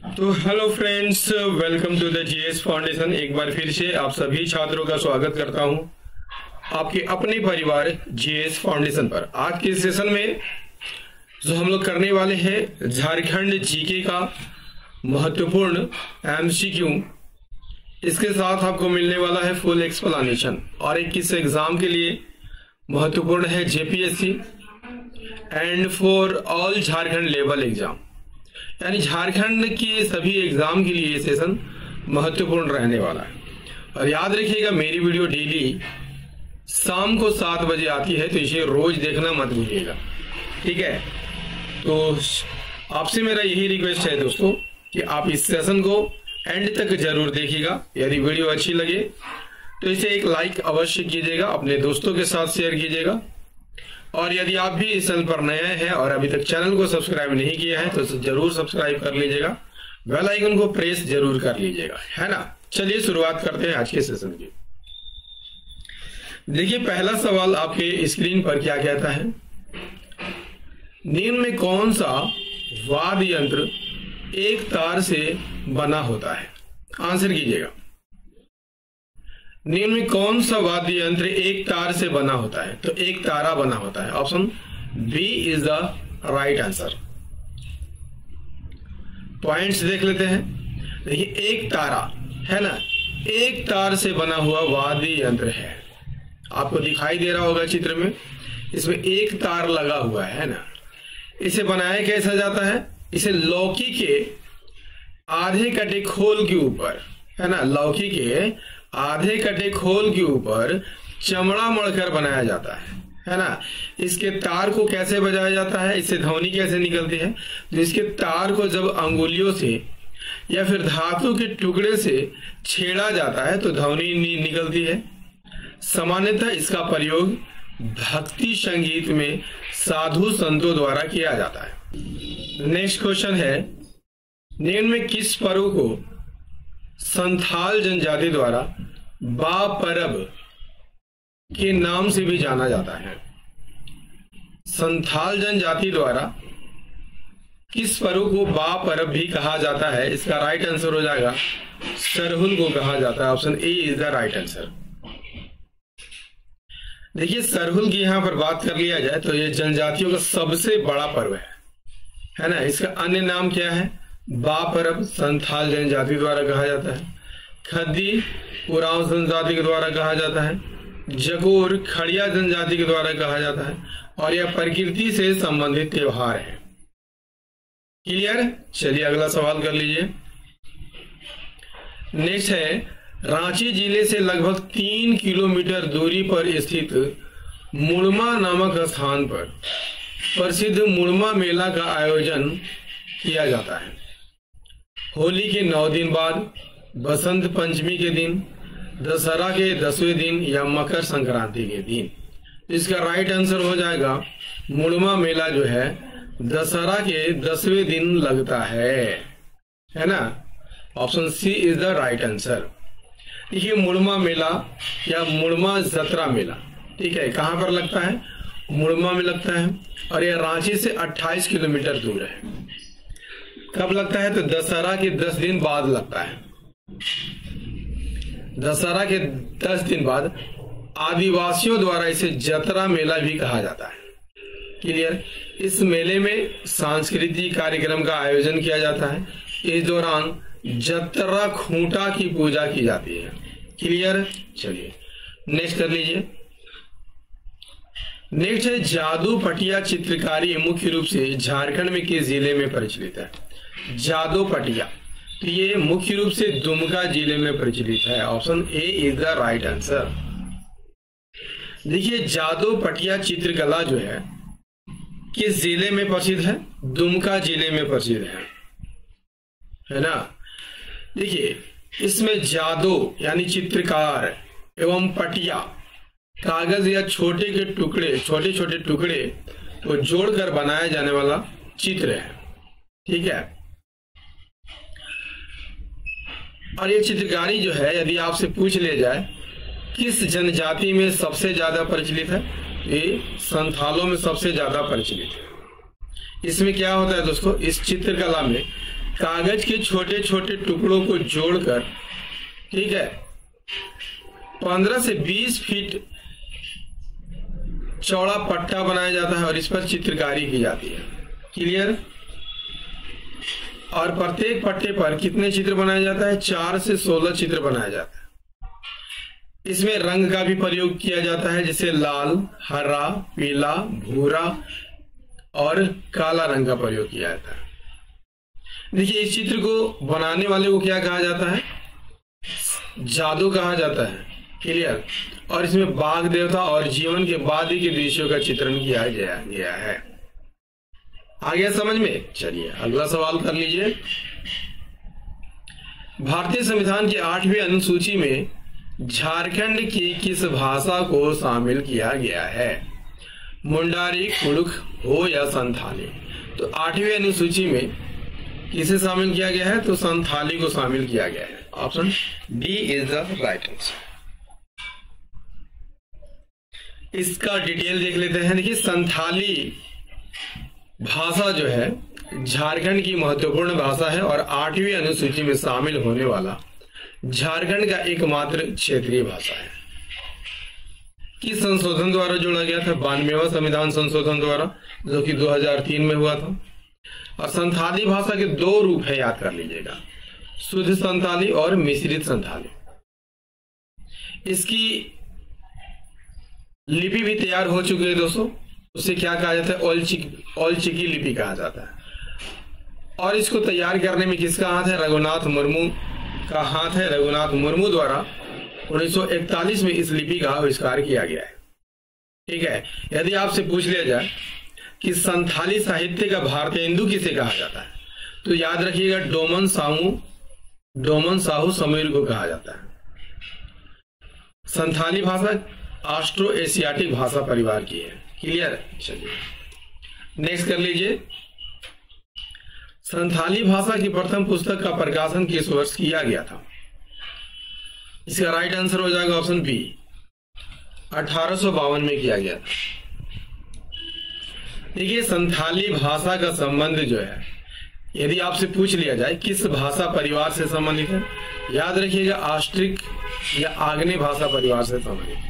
तो hello friends, welcome to the GS foundation. एक बार फिर से आप सभी छात्रों का स्वागत करता हूं आपके अपने परिवार जीएस फाउंडेशन पर। आज के सेशन में जो हम लोग करने वाले हैं झारखंड जीके का महत्वपूर्ण एमसीक्यू, इसके साथ आपको मिलने वाला है फुल एक्सप्लेनेशन। और एक किस एग्जाम के लिए महत्वपूर्ण है JPSC and for all Jharkhand level exam, यानी झारखंड के सभी एग्जाम के लिए ये सेशन महत्वपूर्ण रहने वाला है। और याद रखिएगा, मेरी वीडियो डेली शाम को 7 बजे आती है, तो इसे रोज देखना मत भूलिएगा, ठीक है। तो आपसे मेरा यही रिक्वेस्ट है दोस्तों कि आप इस सेशन को एंड तक जरूर देखिएगा। यदि वीडियो अच्छी लगे तो इसे एक लाइक अवश्य कीजिएगा, अपने दोस्तों के साथ शेयर कीजिएगा। और यदि आप भी इस चैनल पर नए हैं और अभी तक चैनल को सब्सक्राइब नहीं किया है तो जरूर सब्सक्राइब कर लीजिएगा, बेल आइकन को प्रेस जरूर कर लीजिएगा, है ना। चलिए शुरुआत करते हैं आज के सेशन की। देखिए, पहला सवाल आपके स्क्रीन पर क्या कहता है, निम्न में कौन सा वाद्य यंत्र एक तार से बना होता है? आंसर कीजिएगा। निम्न में कौन सा वाद्य यंत्र एक तार से बना होता है? तो एक तारा बना होता है। Option B is the right answer. Points देख लेते हैं। देखिए, एक तारा है ना, एक तार से बना हुआ वाद्य यंत्र है। आपको दिखाई दे रहा होगा चित्र में, इसमें एक तार लगा हुआ है ना। इसे बनाया कैसा जाता है? इसे लौकी के आधे कटे खोल के ऊपर, है ना, लौकी के आधे कटे खोल के ऊपर चमड़ा मड़कर बनाया जाता है ना। इसके तार को कैसे बजाया जाता है, इससे ध्वनि कैसे निकलती है? तो इसके तार को जब अंगुलियों से या फिर धातु के टुकड़े से छेड़ा जाता है तो ध्वनि निकलती है। सामान्यतः इसका प्रयोग भक्ति संगीत में साधु संतों द्वारा किया जाता है। नेक्स्ट क्वेश्चन है, निम्न में किस पर्व को संथाल जनजाति द्वारा बा परब के नाम से भी जाना जाता है? संथाल जनजाति द्वारा किस पर्व को बा परब भी कहा जाता है? इसका राइट आंसर हो जाएगा सरहुल को कहा जाता है। Option A is the right answer. देखिए, सरहुल की यहां पर बात कर लिया जाए तो ये जनजातियों का सबसे बड़ा पर्व है ना। इसका अन्य नाम क्या है? बा परब संथाल जनजाति द्वारा कहा जाता है, खद्दी उरांव जनजाति के द्वारा कहा जाता है, जगोर खड़िया जनजाति के द्वारा कहा जाता है, और यह प्रकृति से संबंधित त्योहार है। क्लियर? चलिए अगला सवाल कर लीजिए। नेक्स्ट है, रांची जिले से लगभग 3 किलोमीटर दूरी पर स्थित मुड़मा नामक स्थान पर प्रसिद्ध मुड़मा मेला का आयोजन किया जाता है। होली के 9 दिन बाद, बसंत पंचमी के दिन, दशहरा के 10वें दिन या मकर संक्रांति के दिन। इसका राइट आंसर हो जाएगा मुड़मा मेला जो है दशहरा के 10वें दिन लगता है ना। Option C is the right answer. देखिए, मुड़मा मेला या मुड़मा जतरा मेला, ठीक है, कहां पर लगता है? मुड़मा में लगता है, और यह रांची से 28 किलोमीटर दूर है। कब लगता है? तो दशहरा के 10 दिन बाद लगता है। दशहरा के 10 दिन बाद आदिवासियों द्वारा इसे जतरा मेला भी कहा जाता है। क्लियर? इस मेले में सांस्कृतिक कार्यक्रम का आयोजन किया जाता है। इस दौरान जतरा खूंटा की पूजा की जाती है। क्लियर? चलिए नेक्स्ट कर लीजिए। नेक्स्ट है, जादू पटिया चित्रकारी मुख्य रूप से झारखंड में किस जिले में प्रचलित है? जादू पटिया, तो ये मुख्य रूप से दुमका जिले में प्रचलित है। Option A is the right answer. देखिए, जादू पटिया चित्रकला जो है किस जिले में प्रसिद्ध है? दुमका जिले में प्रसिद्ध है ना। देखिए, इसमें जादू यानी चित्रकार एवं पटिया कागज या छोटे छोटे टुकड़े को जोड़कर बनाया जाने वाला चित्र है, ठीक है। और ये चित्रकारी जो है, यदि आपसे पूछ लिया जाए किस जनजाति में सबसे ज्यादा प्रचलित है, ये संथालों में सबसे ज्यादा प्रचलित है। इसमें क्या होता है दोस्तों, इस चित्रकला में कागज के छोटे छोटे टुकड़ों को जोड़कर, ठीक है, 15 से 20 फीट चौड़ा पट्टा बनाया जाता है और इस पर चित्रकारी की जाती है। क्लियर? और प्रत्येक पट्टे पर कितने चित्र बनाया जाता है? 4 से 16 चित्र बनाया जाता है। इसमें रंग का भी प्रयोग किया जाता है, जैसे लाल, हरा, पीला, भूरा और काला रंग का प्रयोग किया जाता है। देखिए, इस चित्र को बनाने वाले को क्या कहा जाता है? जादू कहा जाता है। क्लियर? और इसमें बाघ देवता और जीवन के बाद के दृश्यों का चित्रण किया गया है। आ गया समझ में? चलिए अगला सवाल कर लीजिए। भारतीय संविधान की 8वीं अनुसूची में झारखंड की किस भाषा को शामिल किया गया है? मुंडारी, कुड़ुख हो या संथाली? तो 8वीं अनुसूची में किसे शामिल किया गया है? तो संथाली को शामिल किया गया है। Option D is the right answer. इसका डिटेल देख लेते हैं। देखिए, संथाली भाषा जो है झारखंड की महत्वपूर्ण भाषा है और 8वीं अनुसूची में शामिल होने वाला झारखंड का एकमात्र क्षेत्रीय भाषा है। किस संशोधन द्वारा जोड़ा गया था? 92वां संविधान संशोधन द्वारा, जो कि 2003 में हुआ था। और संथाली भाषा के 2 रूप है, याद कर लीजिएगा, शुद्ध संथाली और मिश्रित संथाली। इसकी लिपि भी तैयार हो चुकी है दोस्तों। उसे क्या कहा जाता है? औलचिकी लिपि कहा जाता है। और इसको तैयार करने में किसका हाथ है? रघुनाथ मुर्मू का हाथ है। रघुनाथ मुर्मू द्वारा 1941 में इस लिपि का आविष्कार किया गया है। ठीक है। यदि आपसे पूछ लिया जाए कि संथाली साहित्य का भारतेंदु किसे कहा जाता है, तो याद रखिएगा डोमन साहू समीर को कहा जाता है। संथाली भाषा ऑस्ट्रो एशियाटिक भाषा परिवार की है। क्लियर? चलिए नेक्स्ट कर लीजिए। संथाली भाषा की प्रथम पुस्तक का प्रकाशन किस वर्ष किया गया था? इसका राइट आंसर हो जाएगा ऑप्शन बी, 1852 में किया गया था। देखिए, संथाली भाषा का संबंध जो है, यदि आपसे पूछ लिया जाए किस भाषा परिवार से संबंधित है, याद रखिएगा ऑस्ट्रिक या आग्नेय भाषा परिवार से संबंधित है।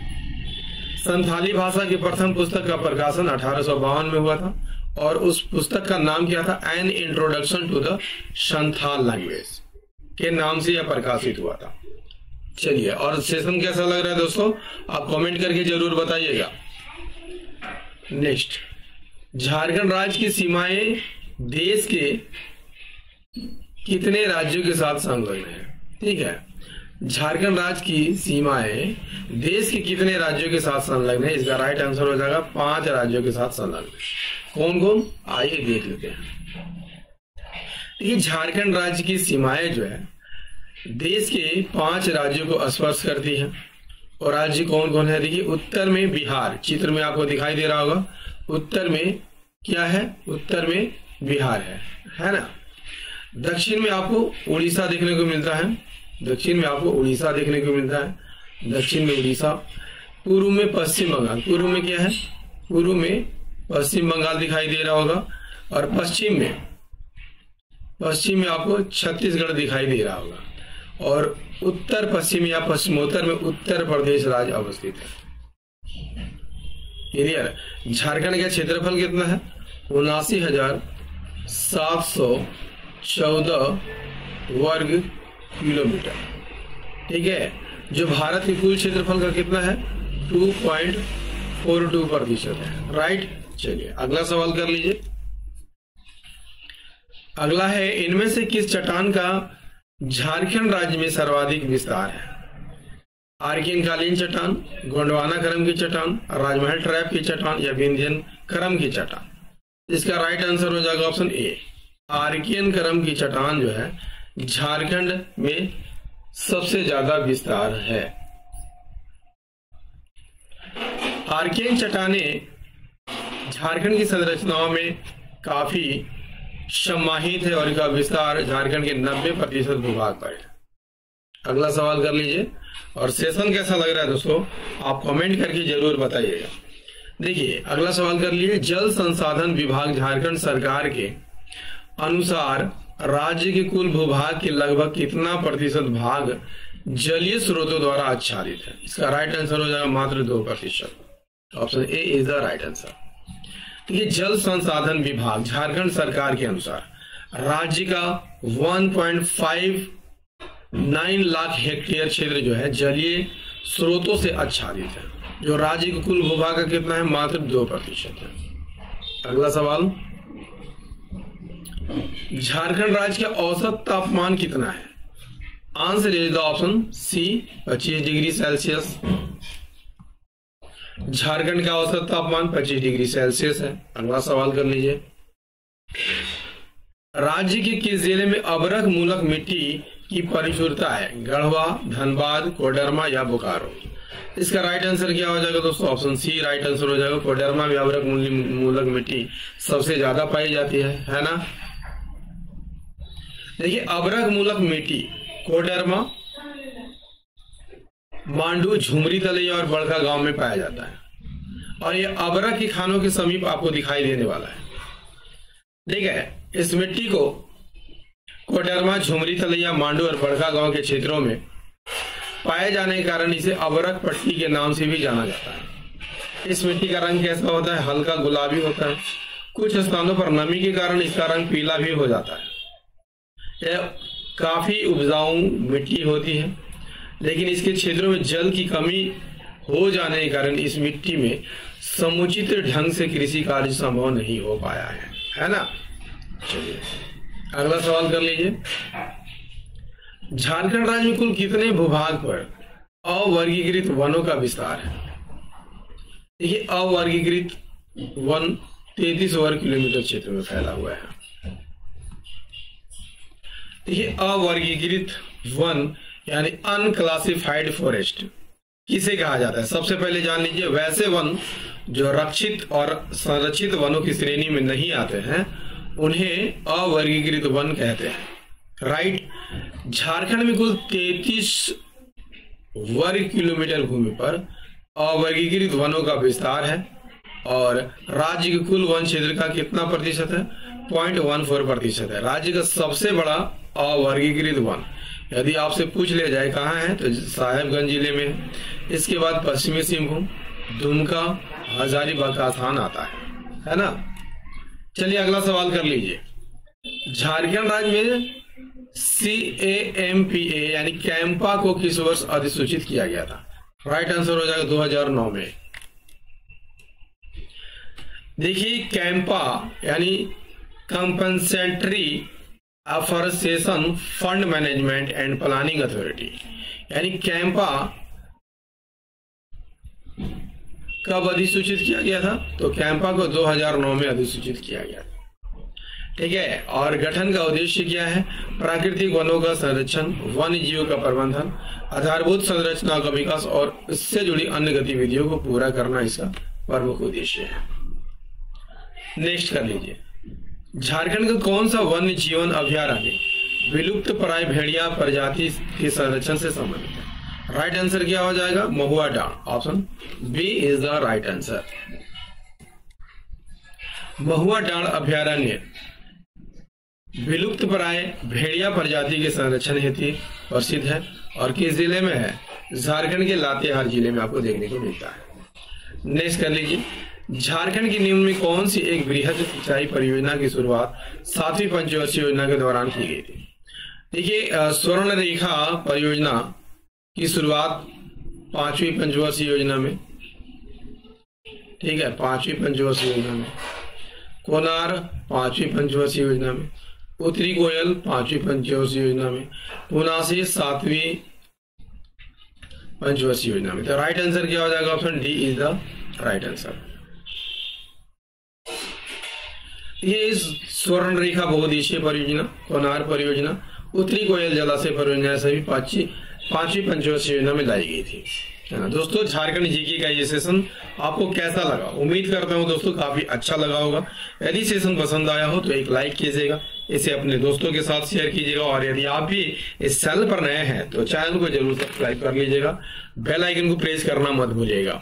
संथाली भाषा की प्रथम पुस्तक का प्रकाशन 1852 में हुआ था और उस पुस्तक का नाम क्या था? An introduction to the Santhal language के नाम से यह प्रकाशित हुआ था। चलिए, और सेशन कैसा लग रहा है दोस्तों? आप कमेंट करके जरूर बताइएगा। नेक्स्ट, झारखंड राज्य की सीमाएं देश के कितने राज्यों के साथ संलग्न है? ठीक है, झारखंड राज्य की सीमाएं देश के कितने राज्यों के साथ संलग्न है? इसका राइट आंसर हो जाएगा 5 राज्यों के साथ संलग्न है। कौन कौन? आइए देख लेते हैं। देखिए, झारखंड राज्य की सीमाएं जो है देश के 5 राज्यों को स्पर्श करती है। और राज्य कौन कौन है? देखिए, उत्तर में बिहार, चित्र में आपको दिखाई दे रहा होगा। उत्तर में क्या है? उत्तर में बिहार है ना। दक्षिण में आपको उड़ीसा देखने को मिलता है। दक्षिण में आपको उड़ीसा देखने को मिलता है। दक्षिण में उड़ीसा। पूर्व में पश्चिम बंगाल। पूर्व में क्या है? पूर्व में पश्चिम बंगाल दिखाई दे रहा होगा। और पश्चिम में आपको छत्तीसगढ़ दिखाई दे रहा होगा। और उत्तर पश्चिम या पश्चिमोत्तर में उत्तर प्रदेश राज्य अवस्थित है। क्लियर? झारखंड का क्षेत्रफल कितना है? 79,714 वर्ग किलोमीटर। ठीक है, जो भारत के कुल क्षेत्रफल का कितना है? 2.42% है। राइट। चलिए अगला सवाल कर लीजिए। अगला है, इनमें से किस चट्टान का झारखंड राज्य में सर्वाधिक विस्तार है? आर्कियन कालीन चट्टान, गोंडवाना क्रम की चट्टान, राजमहल ट्रैप की चट्टान या विंध्यन क्रम की चट्टान? इसका राइट आंसर हो जाएगा ऑप्शन ए, आर्कियन क्रम की चट्टान जो है झारखंड में सबसे ज्यादा विस्तार है। आर्कियन चट्टानें झारखंड की संरचनाओं में काफी समाहित है और इनका विस्तार झारखंड के 90% भूभाग पर है। अगला सवाल कर लीजिए। और सेशन कैसा लग रहा है दोस्तों? आप कमेंट करके जरूर बताइएगा। देखिए अगला सवाल कर लीजिए। जल संसाधन विभाग झारखंड सरकार के अनुसार राज्य के कुल भूभाग के लगभग कितना प्रतिशत भाग जलीय स्रोतों द्वारा आच्छादित है? इसका राइट आंसर हो जाएगा मात्र 2%। Option A is the right answer. देखिए, जल संसाधन विभाग झारखंड सरकार के अनुसार राज्य का 1.59 लाख हेक्टेयर क्षेत्र जो है जलीय स्रोतों से आच्छादित है, जो राज्य के कुल भूभाग का कितना है? मात्र 2% है। अगला सवाल, झारखंड राज्य का औसत तापमान कितना है? Answer is the option C 25 degree Celsius. Jharkhand का औसत तापमान 25 डिग्री सेल्सियस है। अगला सवाल कर लीजिए, राज्य के किस जिले में अभ्रक मूलक मिट्टी की प्रचुरता है? गढ़वा, धनबाद, कोडरमा या बोकारो? इसका राइट आंसर क्या हो जाएगा दोस्तों? ऑप्शन सी राइट आंसर हो जाएगा। कोडरमा में अभ्रक मूलक मिट्टी सबसे ज्यादा पाई जाती है ना। देखिए, अभ्रक मूलक मिट्टी कोडरमा, मांडू, झुमरी तलैया और बड़का गांव में पाया जाता है, और ये अभ्रक के खानों के समीप आपको दिखाई देने वाला है। ठीक है, इस मिट्टी को कोडरमा, झुमरी तलैया, मांडू और बड़का गांव के क्षेत्रों में पाए जाने के कारण इसे अभ्रक पट्टी के नाम से भी जाना जाता है। इस मिट्टी का रंग कैसा होता है? हल्का गुलाबी होता है। कुछ स्थानों पर नमी के कारण इसका रंग पीला भी हो जाता है। यह काफी उपजाऊ मिट्टी होती है, लेकिन इसके क्षेत्रों में जल की कमी हो जाने के कारण इस मिट्टी में समुचित ढंग से कृषि कार्य संभव नहीं हो पाया है ना। चलिए अगला सवाल कर लीजिए, झारखंड राज्य में कुल कितने भूभाग पर अवर्गीकृत वनों का विस्तार है? देखिए, अवर्गीकृत वन 33 वर्ग किलोमीटर क्षेत्र में फैला हुआ है। देखिए, अवर्गीकृत वन यानी अनक्लासिफाइड फॉरेस्ट किसे कहा जाता है? सबसे पहले जान लीजिए, वैसे वन जो रक्षित और संरक्षित वनों की श्रेणी में नहीं आते हैं उन्हें अवर्गीकृत वन कहते हैं। राइट। झारखंड में कुल 33 वर्ग किलोमीटर भूमि पर अवर्गीकृत वनों का विस्तार है, और राज्य के कुल वन क्षेत्र का कितना प्रतिशत है? 0.14% है। राज्य का सबसे बड़ा अवर्गीकृत वन यदि आपसे पूछ लिया जाए कहाँ है, तो साहेबगंज जिले में है। इसके बाद पश्चिमी सिंहभूम, दुमका, हजारीबाग का स्थान आता है ना। चलिए अगला सवाल कर लीजिए, झारखंड राज्य में CAMPA यानी कैंपा को किस वर्ष अधिसूचित किया गया था? राइट आंसर हो जाएगा 2009 में। देखिए, कैंपा यानी compensatory afforestation fund management and planning authority, यानी कैंपा कब अधिसूचित किया गया था? तो कैंपा को 2009 में अधिसूचित किया गया। ठीक है, और गठन का उद्देश्य क्या है? प्राकृतिक वनों का संरक्षण, वन्य जीवों का प्रबंधन, आधारभूत संरचना का विकास और इससे जुड़ी अन्य गतिविधियों को पूरा करना इसका प्रमुख उद्देश्य है। नेक्स्ट कर लीजिए, झारखंड का कौन सा वन्य जीवन अभ्यारण्य विलुप्त प्राय भेड़िया प्रजाति के संरक्षण से संबंधित है? राइट आंसर क्या हो जाएगा? Mahuadanr. Option B is the right answer. Mahuadanr अभ्यारण्य विलुप्त प्राय भेड़िया प्रजाति के संरक्षण हेतु प्रसिद्ध है, और किस जिले में है? झारखंड के लातेहार जिले में आपको देखने को मिलता है। नेक्स्ट कर लीजिए, झारखंड के निम्न में कौन सी एक बृहद सिंचाई परियोजना की शुरुआत 7वीं पंचवर्षीय योजना के दौरान की गई थी? देखिए, स्वर्ण रेखा परियोजना की शुरुआत 5वीं पंचवर्षीय योजना में, ठीक है, 5वीं पंचवर्षीय योजना में, कोनार 5वीं पंचवर्षीय योजना में, उत्तरी कोयल 5वीं पंचवर्षीय योजना में, पुनासी 7वीं पंचवर्षीय योजना में। तो राइट आंसर क्या हो जाएगा? Option D is the right answer. ये स्वर्ण रेखा बहुउद्देशीय परियोजना, कोनार परियोजना, उत्तरी कोयल जलाशय परियोजना सभी 5वीं पंचवर्षीय योजना में लाई गई थी, है ना। दोस्तों, झारखंड जीके का ये सेशन आपको कैसा लगा? उम्मीद करता हूं दोस्तों काफी अच्छा लगा होगा। यदि सेशन पसंद आया हो तो एक लाइक कीजिएगा, इसे अपने दोस्तों के साथ शेयर कीजिएगा, और यदि आप भी इस चैनल पर नए हैं तो चैनल को जरूर सब्सक्राइब कर लीजिएगा, बेल आइकन को प्रेस करना मत भूलिएगा।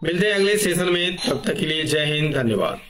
मिलते हैं अगले सेशन में, तब तक के लिए जय हिंद, धन्यवाद।